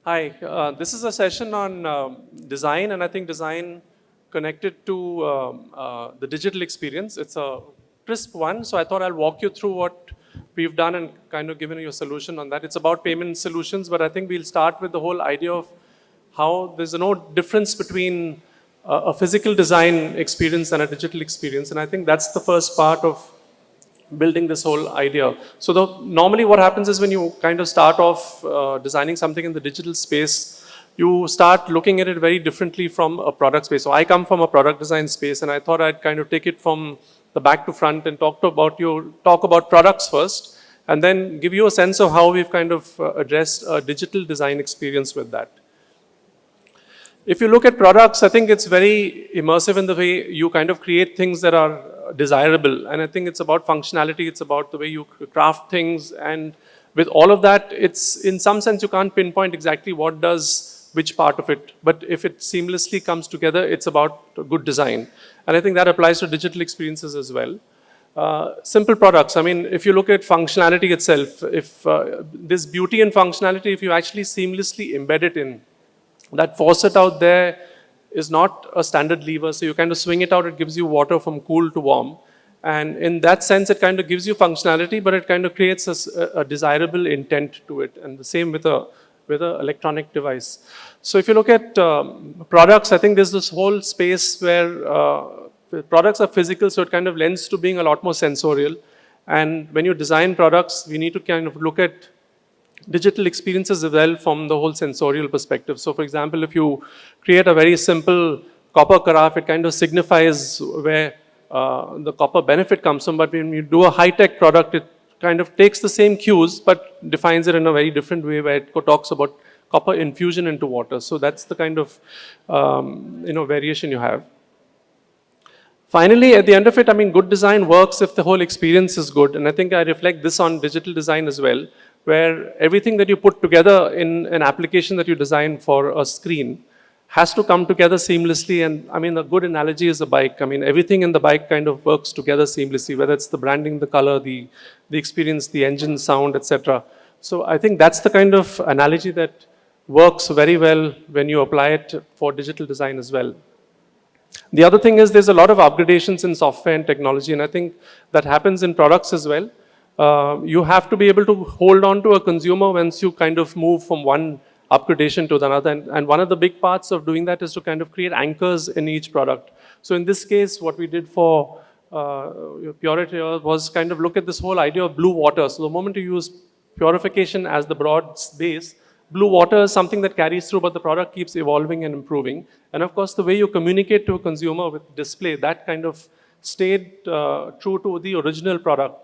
Hi, this is a session on design, and I think design connected to the digital experience. It's a crisp one, so I thought I'll walk you through what we've done and kind of given you a solution on that. It's about payment solutions, but I think we'll start with the whole idea of how there's no difference between a physical design experience and a digital experience, and I think that's the first part of building this whole idea. So normally what happens is when you kind of start off designing something in the digital space, you start looking at it very differently from a product space. So I come from a product design space, and I thought I'd kind of take it from the back to front and talk about products first, and then give you a sense of how we've kind of addressed a digital design experience with that. If you look at products, I think it's very immersive in the way you kind of create things that are desirable. And I think it's about functionality, it's about the way you craft things. And with all of that, it's in some sense you can't pinpoint exactly what does which part of it. But if it seamlessly comes together, it's about good design. And I think that applies to digital experiences as well. Simple products. I mean, if you look at functionality itself, if this beauty and functionality, if you actually seamlessly embed it in, that faucet out there is not a standard lever, so you kind of swing it out, it gives you water from cool to warm. And in that sense, it kind of gives you functionality, but it kind of creates a desirable intent to it. And the same with a electronic device. So if you look at products, I think there's this whole space where products are physical, so it kind of lends to being a lot more sensorial. And when you design products, we need to kind of look at digital experiences as well from the whole sensorial perspective. So for example, if you create a very simple copper carafe, it kind of signifies where the copper benefit comes from. But when you do a high-tech product, it kind of takes the same cues, but defines it in a very different way where it talks about copper infusion into water. So that's the kind of variation you have. Finally, at the end of it, I mean, good design works if the whole experience is good. And I think I reflect this on digital design as well, where everything that you put together in an application that you design for a screen has to come together seamlessly. And I mean, a good analogy is a bike. I mean, everything in the bike kind of works together seamlessly, whether it's the branding, the color, the experience, the engine sound, etc. So I think that's the kind of analogy that works very well when you apply it for digital design as well. The other thing is there's a lot of upgradations in software and technology, and I think that happens in products as well. You have to be able to hold on to a consumer once you kind of move from one upgradation to another. And one of the big parts of doing that is to kind of create anchors in each product. So in this case, what we did for Purity was kind of look at this whole idea of blue water. So the moment you use purification as the broad base, blue water is something that carries through, but the product keeps evolving and improving. And of course, the way you communicate to a consumer with display, that kind of stayed true to the original product.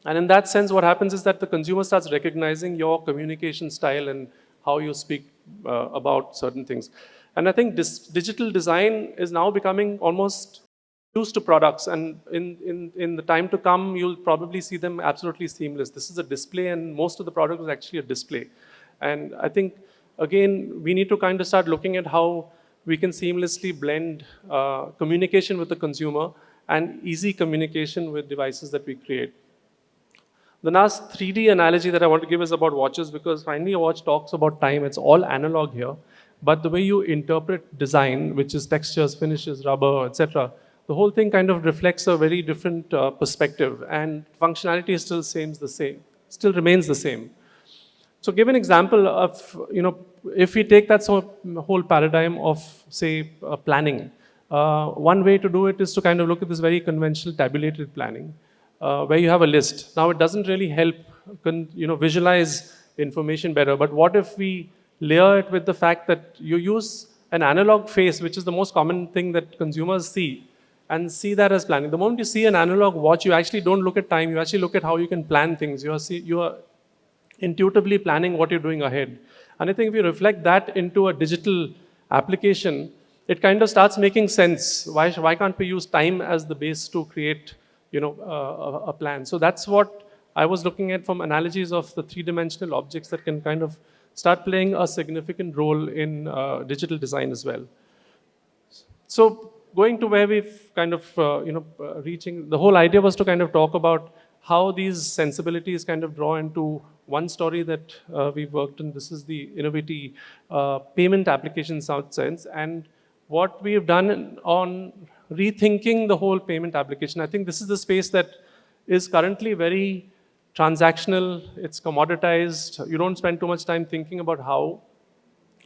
And in that sense, what happens is that the consumer starts recognizing your communication style and how you speak about certain things. And I think this digital design is now becoming almost used to products. And in the time to come, you'll probably see them absolutely seamless. This is a display, and most of the product is actually a display. And I think, again, we need to kind of start looking at how we can seamlessly blend communication with the consumer and easy communication with devices that we create. The last 3D analogy that I want to give is about watches, because finally a watch talks about time. It's all analog here. But the way you interpret design, which is textures, finishes, rubber, etc., the whole thing kind of reflects a very different perspective. And functionality still remains the same. So give an example of, if we take that whole paradigm of, say, planning, one way to do it is to kind of look at this very conventional tabulated planning, where you have a list. Now, it doesn't really help, visualize information better, but what if we layer it with the fact that you use an analog face, which is the most common thing that consumers see, and see that as planning. The moment you see an analog watch, you actually don't look at time, you actually look at how you can plan things. You are intuitively planning what you're doing ahead. And I think if you reflect that into a digital application, it kind of starts making sense. Why can't we use time as the base to create a plan? So that's what I was looking at from analogies of the three-dimensional objects that can kind of start playing a significant role in digital design as well. So going to where we've kind of, reaching, the whole idea was to kind of talk about how these sensibilities kind of draw into one story that we've worked on. This is the Innoviti payment application South Sense, and what we've done on rethinking the whole payment application. I think this is the space that is currently very transactional, it's commoditized, you don't spend too much time thinking about how.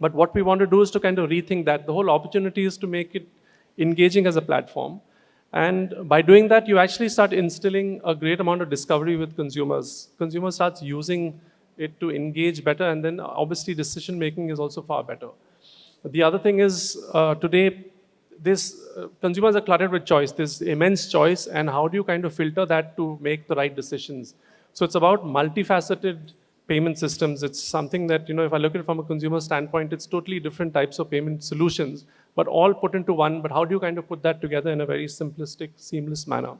But what we want to do is to kind of rethink that. The whole opportunity is to make it engaging as a platform. And by doing that, you actually start instilling a great amount of discovery with consumers. Consumers starts using it to engage better, and then obviously decision making is also far better. The other thing is today, consumers are cluttered with choice. There's immense choice, and how do you kind of filter that to make the right decisions? So it's about multifaceted payment systems. It's something that, if I look at it from a consumer standpoint, it's totally different types of payment solutions, but all put into one. But how do you kind of put that together in a very simplistic, seamless manner?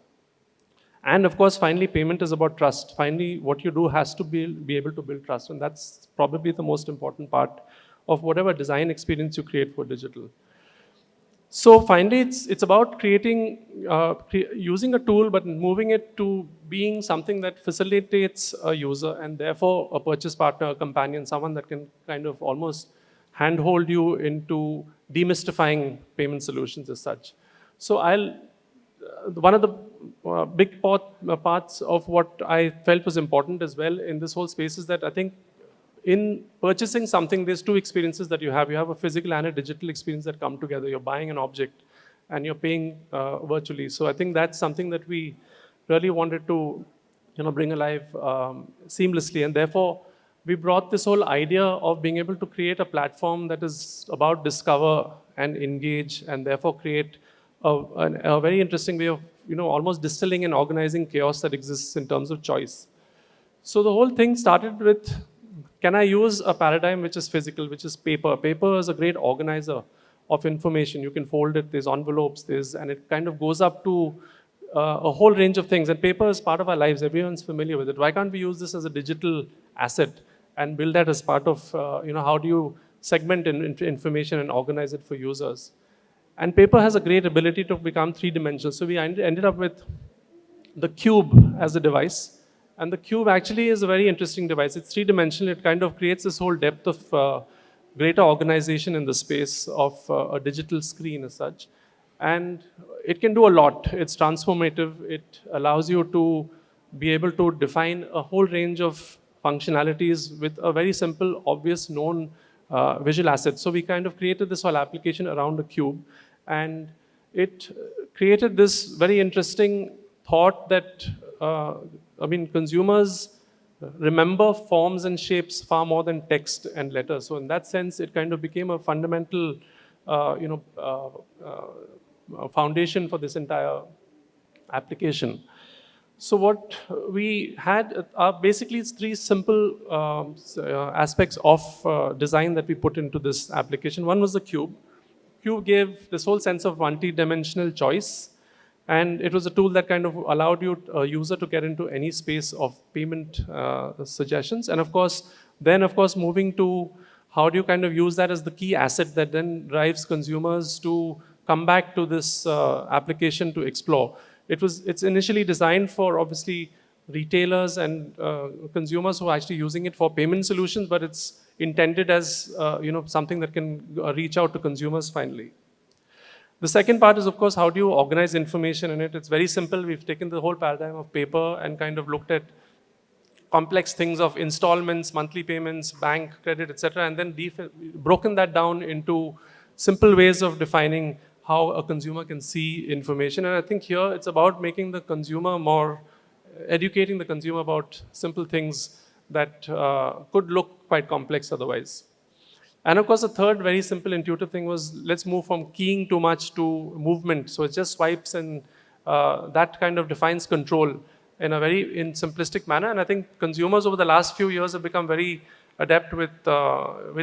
And of course, finally, payment is about trust. Finally, what you do has to be able to build trust. And that's probably the most important part of whatever design experience you create for digital. So finally, it's about creating, using a tool, but moving it to being something that facilitates a user, and therefore a purchase partner, a companion, someone that can kind of almost handhold you into demystifying payment solutions as such. So one of the big parts of what I felt was important as well in this whole space is that I think in purchasing something, there's two experiences that you have. You have a physical and a digital experience that come together. You're buying an object and you're paying virtually. So I think that's something that we really wanted to bring alive seamlessly. And therefore, we brought this whole idea of being able to create a platform that is about discover and engage, and therefore create a very interesting way of almost distilling and organizing chaos that exists in terms of choice. So the whole thing started with, can I use a paradigm which is physical, which is paper? Paper is a great organizer of information. You can fold it, there's envelopes, and it kind of goes up to a whole range of things. And paper is part of our lives. Everyone's familiar with it. Why can't we use this as a digital asset and build that as part of, how do you segment information and organize it for users? And paper has a great ability to become three-dimensional. So we ended up with the cube as a device. And the cube actually is a very interesting device. It's three-dimensional. It kind of creates this whole depth of greater organization in the space of a digital screen as such. And it can do a lot. It's transformative. It allows you to be able to define a whole range of functionalities with a very simple, obvious, known visual asset. So we kind of created this whole application around a cube. And it created this very interesting thought that consumers remember forms and shapes far more than text and letters. So in that sense, it kind of became a fundamental, foundation for this entire application. So what we had are basically three simple aspects of design that we put into this application. One was the cube. Cube gave this whole sense of multi-dimensional choice. And it was a tool that kind of allowed a user to get into any space of payment suggestions. And of course, moving to how do you kind of use that as the key asset that then drives consumers to come back to this application to explore. It's initially designed for obviously retailers and consumers who are actually using it for payment solutions, but it's intended as something that can reach out to consumers finally. The second part is, of course, how do you organize information in it? It's very simple. We've taken the whole paradigm of paper and kind of looked at complex things of installments, monthly payments, bank credit, etc., and then broken that down into simple ways of defining how a consumer can see information. And I think here it's about making the consumer educating the consumer about simple things that could look quite complex otherwise. And of course, the third very simple intuitive thing was, let's move from keying too much to movement. So it just swipes, and that kind of defines control in a very simplistic manner. And I think consumers over the last few years have become very adept with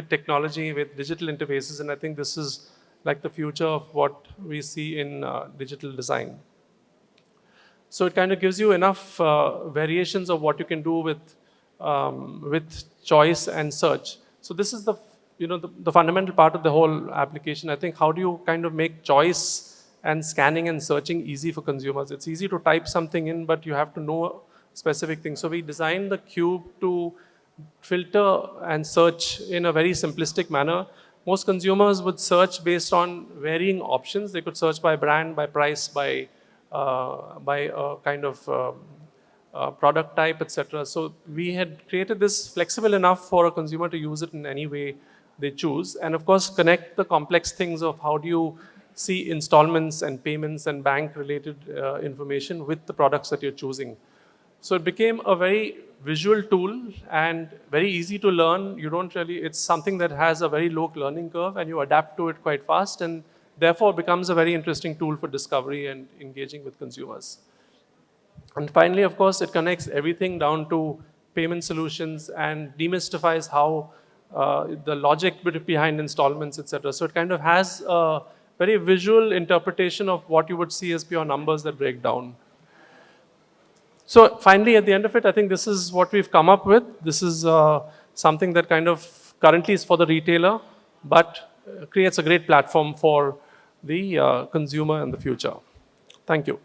technology, with digital interfaces. And I think this is like the future of what we see in digital design. So it kind of gives you enough variations of what you can do with choice and search. So this is the fundamental part of the whole application. I think how do you kind of make choice and scanning and searching easy for consumers? It's easy to type something in, but you have to know specific things. So we designed the cube to filter and search in a very simplistic manner. Most consumers would search based on varying options. They could search by brand, by price, by kind of product type, etc. So we had created this flexible enough for a consumer to use it in any way they choose. And of course, connect the complex things of how do you see installments and payments and bank related information with the products that you're choosing. So it became a very visual tool and very easy to learn. You don't really, it's something that has a very low learning curve and you adapt to it quite fast, and therefore becomes a very interesting tool for discovery and engaging with consumers. And finally, of course, it connects everything down to payment solutions and demystifies how the logic behind installments, etc. So it kind of has a very visual interpretation of what you would see as pure numbers that break down. So finally, at the end of it, I think this is what we've come up with. This is something that kind of currently is for the retailer, but creates a great platform for the consumer in the future. Thank you.